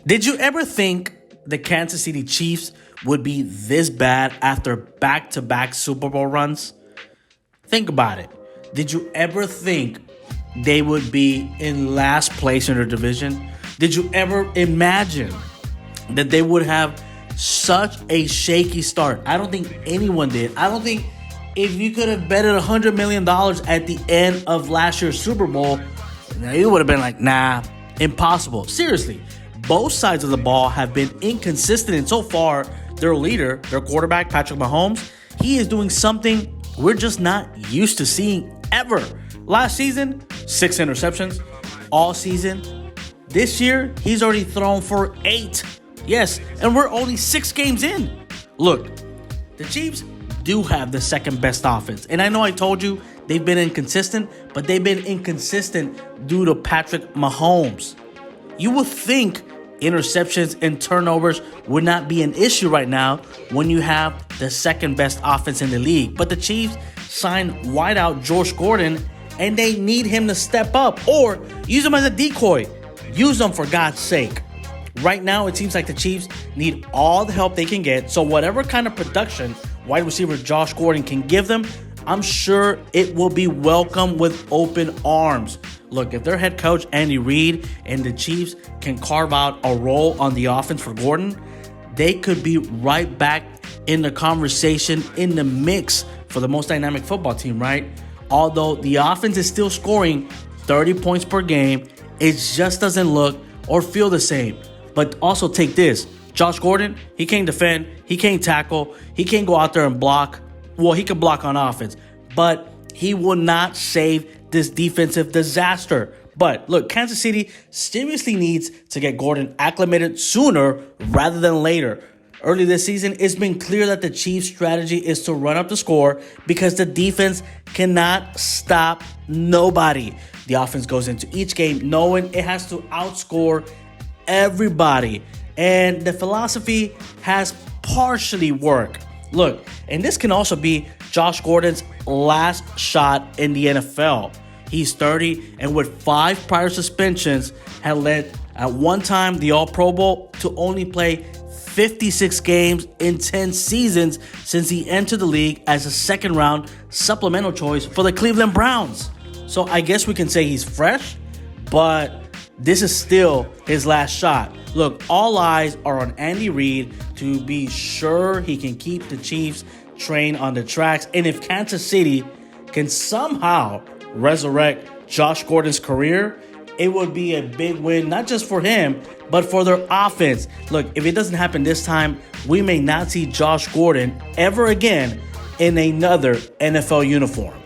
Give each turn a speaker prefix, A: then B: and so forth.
A: Did you ever think the Kansas City Chiefs would be this bad after back-to-back Super Bowl runs? Think about it. Did you ever think they would be in last place in their division? Did you ever imagine that they would have such a shaky start? I don't think anyone did. I don't think if you could have betted $100 million at the end of last year's Super Bowl, you would have been like, nah, impossible. Seriously, both sides of the ball have been inconsistent, and so far, their leader, their quarterback, Patrick Mahomes, he is doing something we're just not used to seeing ever. Last season, 6 interceptions. All season. This year, he's already thrown for 8. Yes, and we're only 6 games in. Look, the Chiefs do have the second best offense. And I know I told you they've been inconsistent, but they've been inconsistent due to Patrick Mahomes. You would think interceptions and turnovers would not be an issue right now when you have the second best offense in the league. But the Chiefs signed wideout Josh Gordon, and they need him to step up or use him as a decoy. Use him for God's sake. Right now, it seems like the Chiefs need all the help they can get. So whatever kind of production wide receiver Josh Gordon can give them, I'm sure it will be welcomed with open arms. Look, if their head coach, Andy Reid, and the Chiefs can carve out a role on the offense for Gordon, they could be right back in the conversation, in the mix for the most dynamic football team, right? Although the offense is still scoring 30 points per game, it just doesn't look or feel the same. But also take this. Josh Gordon, he can't defend, he can't tackle, he can't go out there and block. Well, he can block on offense, but he will not save this defensive disaster. But look, Kansas City seriously needs to get Gordon acclimated sooner rather than later. Early this season, it's been clear that the Chiefs' strategy is to run up the score because the defense cannot stop nobody. The offense goes into each game knowing it has to outscore everybody. And the philosophy has partially worked. Look, and this can also be Josh Gordon's last shot in the NFL. He's 30 and with 5 prior suspensions had led at one time the All-Pro Bowl to only play 56 games in 10 seasons since he entered the league as a second-round supplemental choice for the Cleveland Browns. So I guess we can say he's fresh, but this is still his last shot. Look, all eyes are on Andy Reid to be sure he can keep the Chiefs train on the tracks. And if Kansas City can somehow resurrect Josh Gordon's career, it would be a big win, not just for him, but for their offense. Look, if it doesn't happen this time, we may not see Josh Gordon ever again in another NFL uniform.